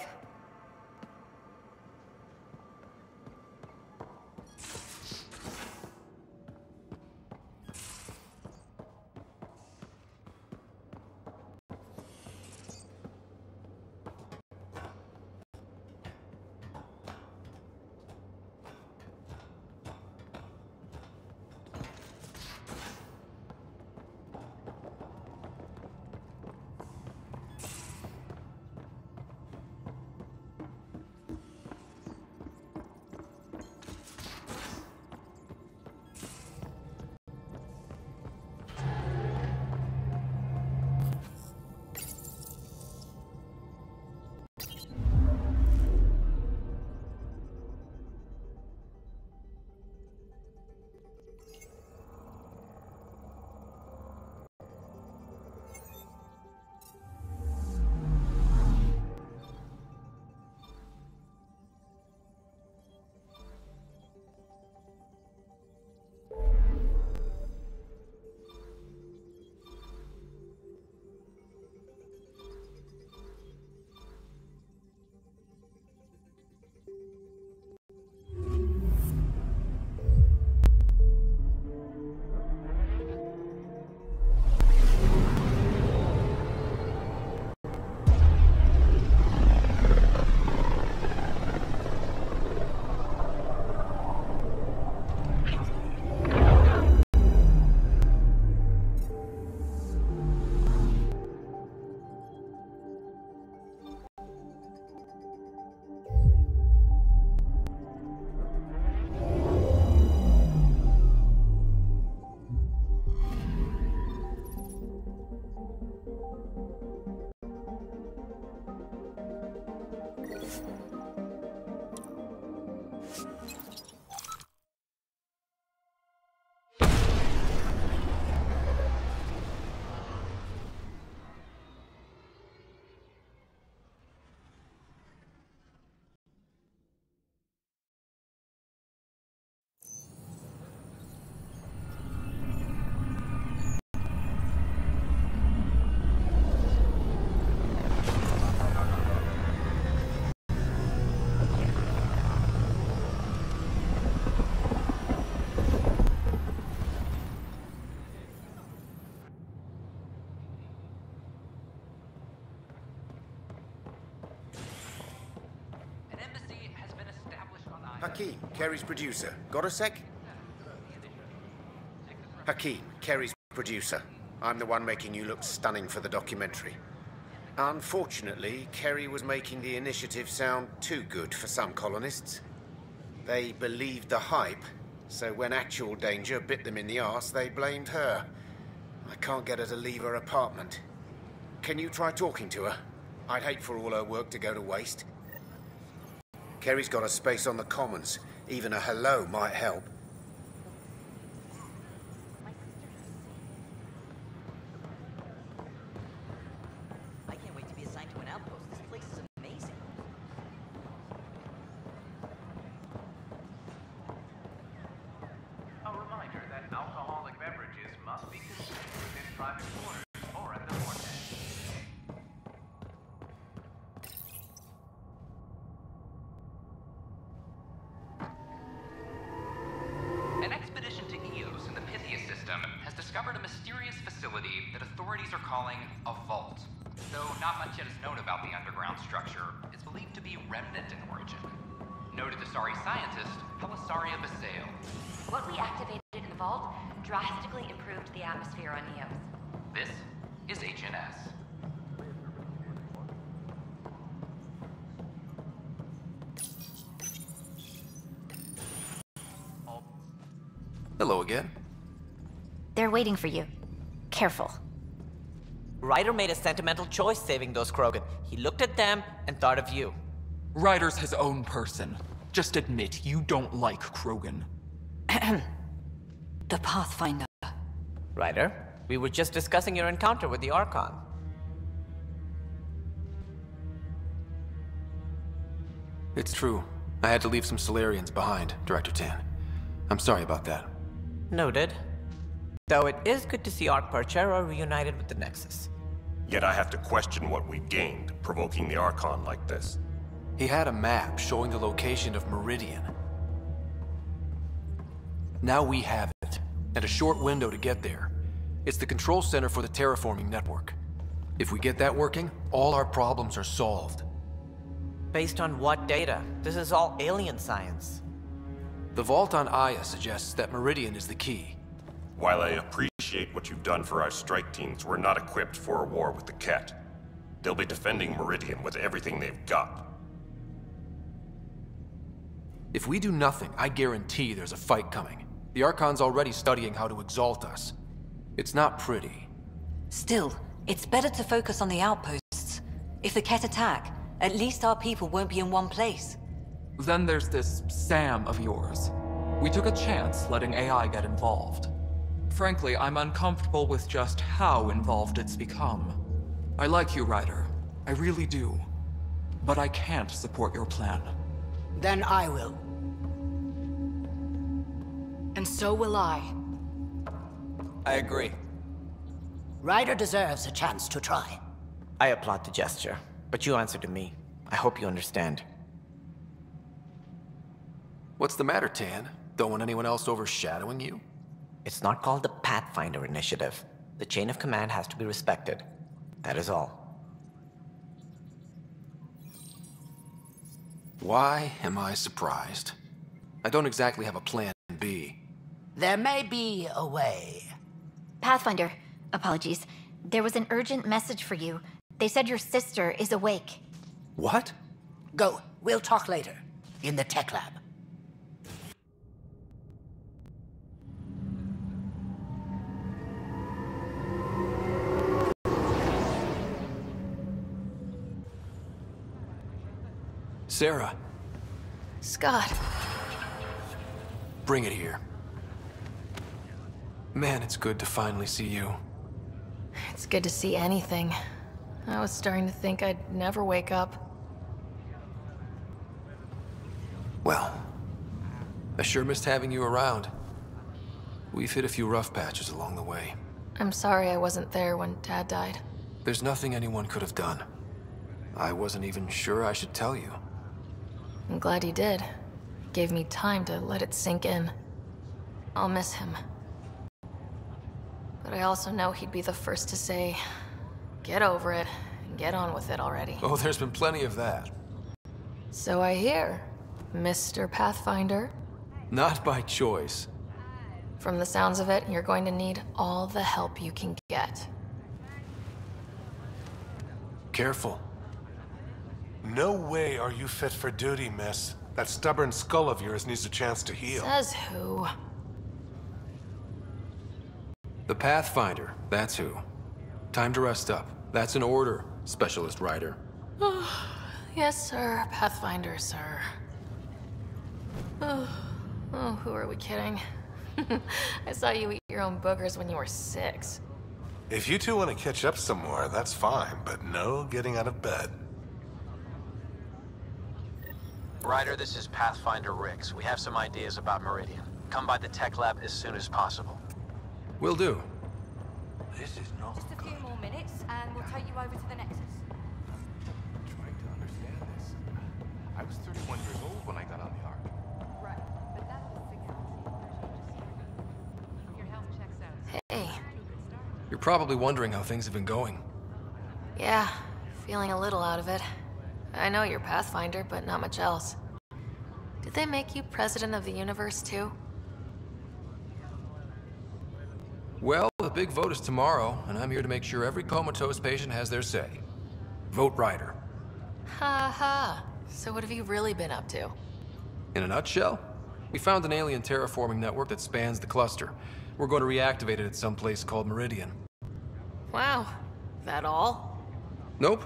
Hakeem, Kerry's producer. Got a sec? Hakeem, Kerry's producer. I'm the one making you look stunning for the documentary. Unfortunately, Kerry was making the initiative sound too good for some colonists. They believed the hype, so when actual danger bit them in the arse, they blamed her. I can't get her to leave her apartment. Can you try talking to her? I'd hate for all her work to go to waste. Kerry's got a space on the Commons. Even a hello might help. I can't wait to be assigned to an outpost. This place is amazing. A reminder that alcoholic beverages must be consumed within private quarters or at the vortex. An expedition to Eos in the Pythia system has discovered a mysterious facility that authorities are calling a vault. Though not much yet is known about the underground structure, it's believed to be remnant in origin. Noted Asari scientist, Helisaria Basail. What we activated in the the vault drastically improved the atmosphere on Eos. This is HNS. Hello again. They're waiting for you. Careful. Ryder made a sentimental choice saving those Krogan. He looked at them and thought of you. Ryder's his own person. Just admit you don't like Krogan. The Pathfinder. Ryder, we were just discussing your encounter with the Archon. It's true. I had to leave some Solarians behind, Director Tan. I'm sorry about that. Noted. Though it is good to see Arc Parchero reunited with the Nexus. Yet I have to question what we gained, provoking the Archon like this. He had a map showing the location of Meridian. Now we have it, and a short window to get there. It's the control center for the terraforming network. If we get that working, all our problems are solved. Based on what data? This is all alien science. The vault on Aya suggests that Meridian is the key. While I appreciate what you've done for our strike teams, we're not equipped for a war with the Ket. They'll be defending Meridian with everything they've got. If we do nothing, I guarantee there's a fight coming. The Archon's already studying how to exalt us. It's not pretty. Still, it's better to focus on the outposts. If the Ket attack, at least our people won't be in one place. Then there's this Sam of yours. We took a chance letting AI get involved. Frankly, I'm uncomfortable with just how involved it's become. I like you, Ryder. I really do. But I can't support your plan. Then I will. And so will I. I agree. Ryder deserves a chance to try. I applaud the gesture, but you answer to me. I hope you understand. What's the matter, Tan? Don't want anyone else overshadowing you? It's not called the Pathfinder Initiative. The chain of command has to be respected. That is all. Why am I surprised? I don't exactly have a plan B. There may be a way. Pathfinder, apologies. There was an urgent message for you. They said your sister is awake. What? Go. We'll talk later. In the tech lab. Sarah. Scott. Bring it here. Man, it's good to finally see you. It's good to see anything. I was starting to think I'd never wake up. Well, I sure missed having you around. We've hit a few rough patches along the way. I'm sorry I wasn't there when Dad died. There's nothing anyone could have done. I wasn't even sure I should tell you. I'm glad he did. Gave me time to let it sink in. I'll miss him. But I also know he'd be the first to say, get over it, and get on with it already. Oh, there's been plenty of that. So I hear, Mr. Pathfinder. Not by choice. From the sounds of it, you're going to need all the help you can get. Careful. No way are you fit for duty, miss. That stubborn skull of yours needs a chance to heal. Says who? The Pathfinder, that's who. Time to rest up. That's an order, Specialist Ryder. Yes, sir. Pathfinder, sir. Oh, who are we kidding? I saw you eat your own boogers when you were 6. If you two want to catch up some more, that's fine, but no getting out of bed. Ryder, this is Pathfinder Rix. We have some ideas about Meridian. Come by the tech lab as soon as possible. Will do. This is not Just a few more minutes, and we'll take you over to the Nexus. I'm trying to understand this. I was 31 years old when I got on the Ark. Right, but that was 6 months. Your health checks out. Hey. You're probably wondering how things have been going. Yeah, feeling a little out of it. I know you're Pathfinder, but not much else. Did they make you president of the universe, too? Well, the big vote is tomorrow, and I'm here to make sure every comatose patient has their say. Vote Ryder. Ha ha. So what have you really been up to? In a nutshell, we found an alien terraforming network that spans the cluster. We're going to reactivate it at some place called Meridian. Wow. That all? Nope.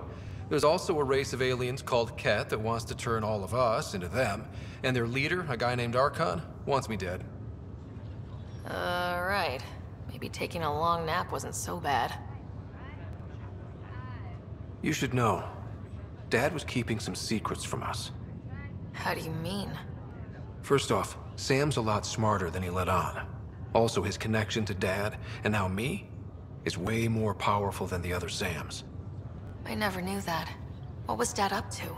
There's also a race of aliens called Ket that wants to turn all of us into them, and their leader, a guy named Archon, wants me dead. Right. Maybe taking a long nap wasn't so bad. You should know, Dad was keeping some secrets from us. How do you mean? First off, Sam's a lot smarter than he let on. Also, his connection to Dad, and now me, is way more powerful than the other Sams. I never knew that. What was Dad up to?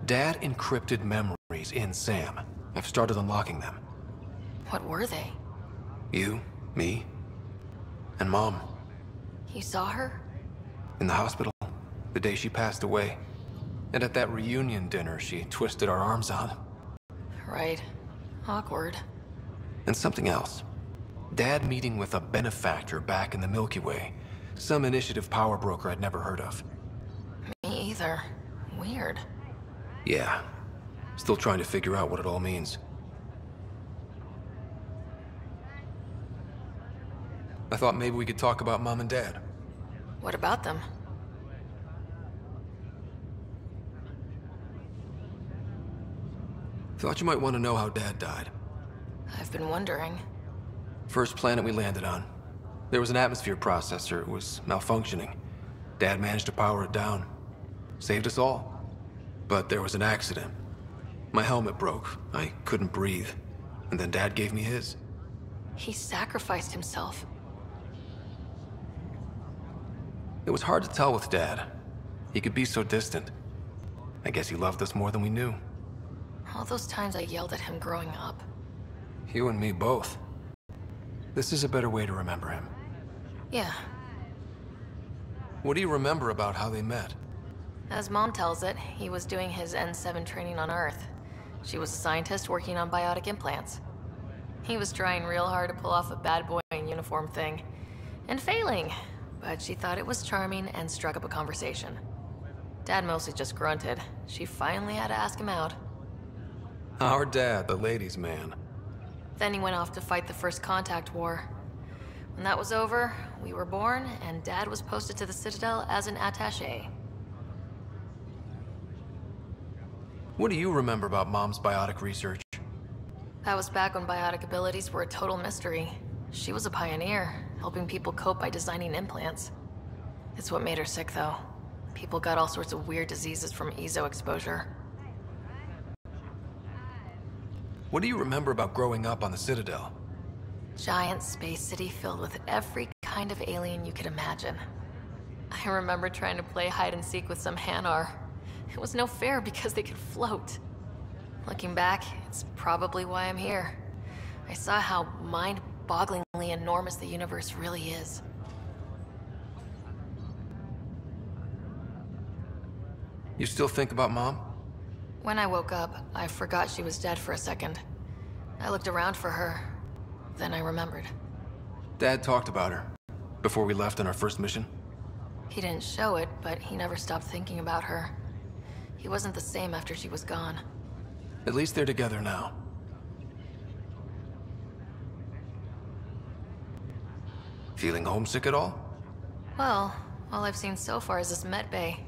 Dad encrypted memories in Sam. I've started unlocking them. What were they? You, me, and Mom. You saw her? In the hospital, the day she passed away. And at that reunion dinner she twisted our arms on. Right. Awkward. And something else. Dad meeting with a benefactor back in the Milky Way. Some initiative power broker I'd never heard of. Me either. Weird. Yeah. Still trying to figure out what it all means. I thought maybe we could talk about Mom and Dad. What about them? Thought you might want to know how Dad died. I've been wondering. First planet we landed on. There was an atmosphere processor. It was malfunctioning. Dad managed to power it down. Saved us all. But there was an accident. My helmet broke. I couldn't breathe. And then Dad gave me his. He sacrificed himself. It was hard to tell with Dad. He could be so distant. I guess he loved us more than we knew. All those times I yelled at him growing up. You and me both. This is a better way to remember him. Yeah. What do you remember about how they met? As Mom tells it, he was doing his N7 training on Earth. She was a scientist working on biotic implants. He was trying real hard to pull off a bad boy in uniform thing. And failing. But she thought it was charming and struck up a conversation. Dad mostly just grunted. She finally had to ask him out. Our dad, the ladies' man. Then he went off to fight the First Contact War. When that was over, we were born, and Dad was posted to the Citadel as an attaché. What do you remember about Mom's biotic research? That was back when biotic abilities were a total mystery. She was a pioneer, helping people cope by designing implants. It's what made her sick, though. People got all sorts of weird diseases from EZO exposure. What do you remember about growing up on the Citadel? Giant space city filled with every kind of alien you could imagine. I remember trying to play hide and seek with some Hanar. It was no fair because they could float. Looking back, it's probably why I'm here. I saw how mind-bogglingly enormous the universe really is. You still think about Mom? When I woke up, I forgot she was dead for a second. I looked around for her, then I remembered. Dad talked about her before we left on our first mission. He didn't show it, but he never stopped thinking about her. He wasn't the same after she was gone. At least they're together now. Feeling homesick at all? Well, all I've seen so far is this med bay.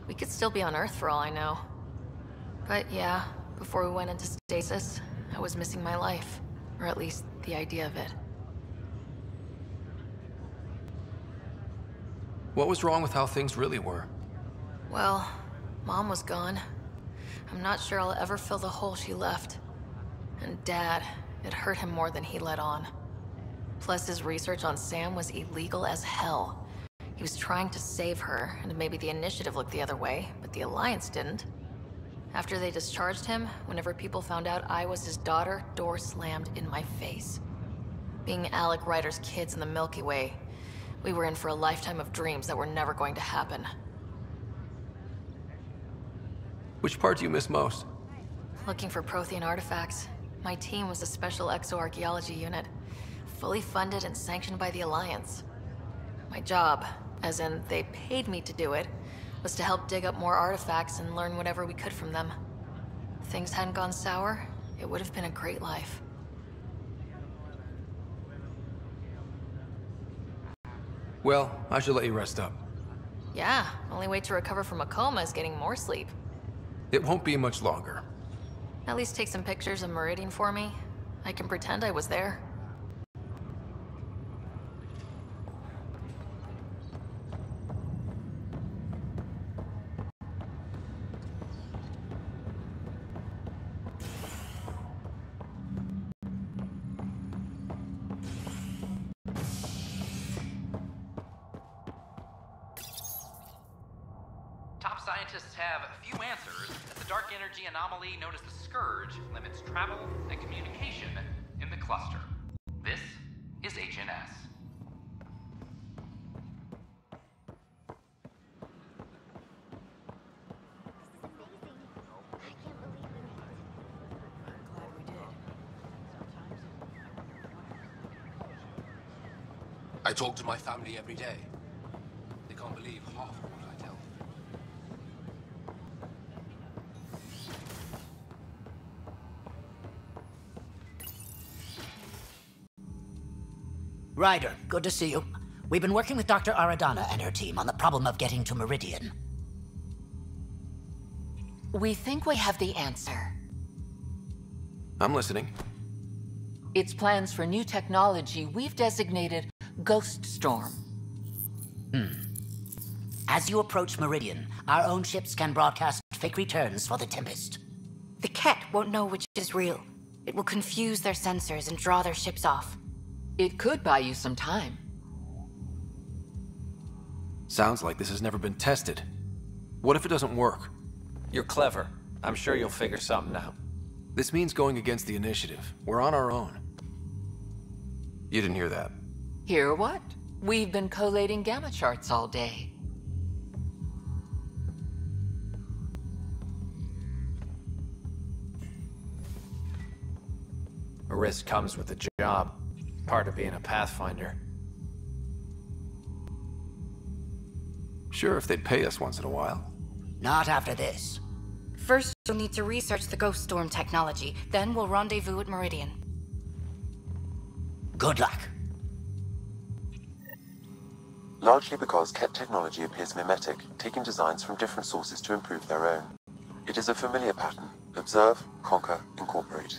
We could still be on Earth for all I know. But yeah, before we went into stasis, I was missing my life. Or at least the idea of it. What was wrong with how things really were? Well, Mom was gone. I'm not sure I'll ever fill the hole she left. And Dad, it hurt him more than he let on. Plus, his research on Sam was illegal as hell. He was trying to save her, and maybe the Initiative looked the other way, but the Alliance didn't. After they discharged him, whenever people found out I was his daughter, doors slammed in my face. Being Alec Ryder's kids in the Milky Way, we were in for a lifetime of dreams that were never going to happen. Which part do you miss most? Looking for Prothean artifacts. My team was a special exoarchaeology unit, fully funded and sanctioned by the Alliance. My job, as in they paid me to do it, was to help dig up more artifacts and learn whatever we could from them. If things hadn't gone sour, it would have been a great life. Well, I should let you rest up. Yeah, only way to recover from a coma is getting more sleep. It won't be much longer. At least take some pictures of Meridian for me. I can pretend I was there. Top scientists have few answers, as the dark energy anomaly known as the Scourge limits travel and communication in the cluster. This is HNS. I talk to my family every day. They can't believe half of what I tell them. Ryder, good to see you. We've been working with Dr. Aradana and her team on the problem of getting to Meridian. We think we have the answer. I'm listening. It's plans for new technology we've designated Ghost Storm. As you approach Meridian, our own ships can broadcast fake returns for the Tempest. The Ket won't know which is real. It will confuse their sensors and draw their ships off. It could buy you some time. Sounds like this has never been tested. What if it doesn't work? You're clever. I'm sure you'll figure something out. This means going against the initiative. We're on our own. You didn't hear that. Hear what? We've been collating gamma charts all day. A risk comes with the job. Part of being a Pathfinder. Sure, if they'd pay us once in a while. Not after this. First, you'll need to research the Ghost Storm technology. Then we'll rendezvous at Meridian. Good luck. Largely because Ket technology appears mimetic, taking designs from different sources to improve their own. It is a familiar pattern. Observe, conquer, incorporate.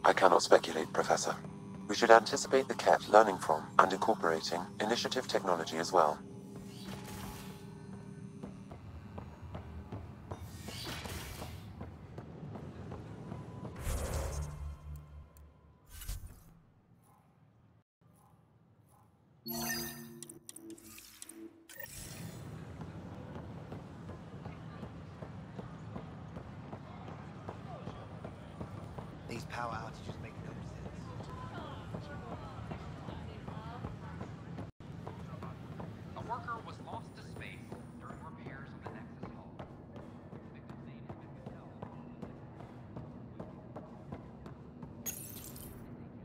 I cannot speculate, Professor. We should anticipate the Ket learning from and incorporating initiative technology as well. These power outages make no sense. A worker was lost to space during repairs on the Nexus hull. Victim's name has been withheld.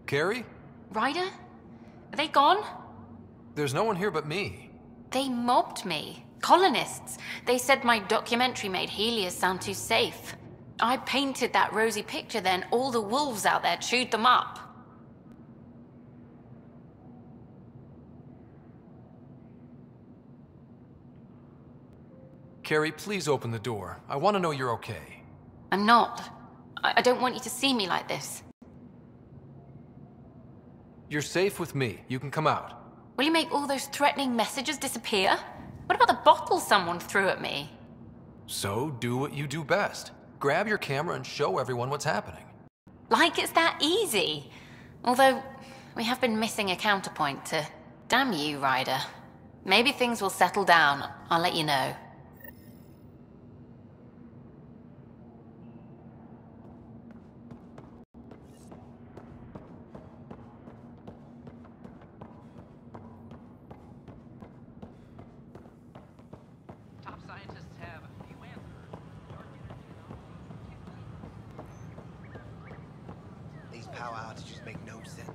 Carrie? Ryder? Are they gone? There's no one here but me. They mobbed me. Colonists. They said my documentary made Helios sound too safe. I painted that rosy picture then. All the wolves out there chewed them up. Carrie, please open the door. I want to know you're okay. I'm not. I don't want you to see me like this. You're safe with me. You can come out. Will you make all those threatening messages disappear? What about the bottle someone threw at me? So, do what you do best. Grab your camera and show everyone what's happening. Like it's that easy. Although, we have been missing a counterpoint to... Damn you, Ryder. Maybe things will settle down. I'll let you know. Top scientists have a few answers. These power outages make no sense.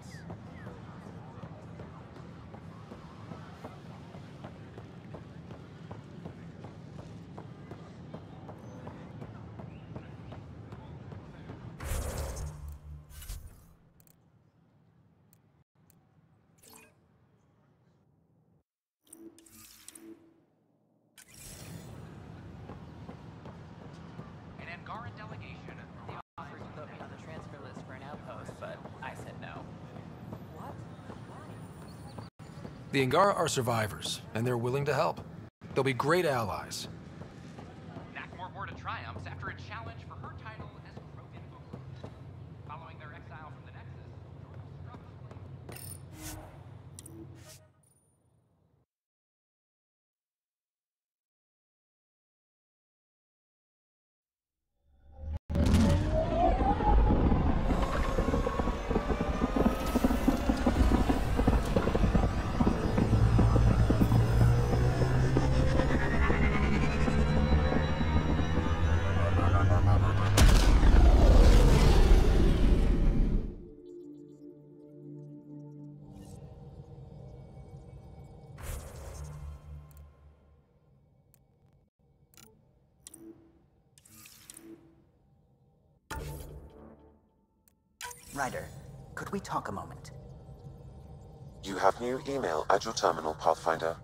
An Angaran delegation. They offered to put me on the transfer list for an outpost, but I said no. What? The Angara are survivors, and they're willing to help. They'll be great allies. Nakmor Board of Triumphs after a challenge for her title as Krogan Overlord. Following their exile from the Nexus, Ryder, could we talk a moment? You have new email at your terminal, Pathfinder.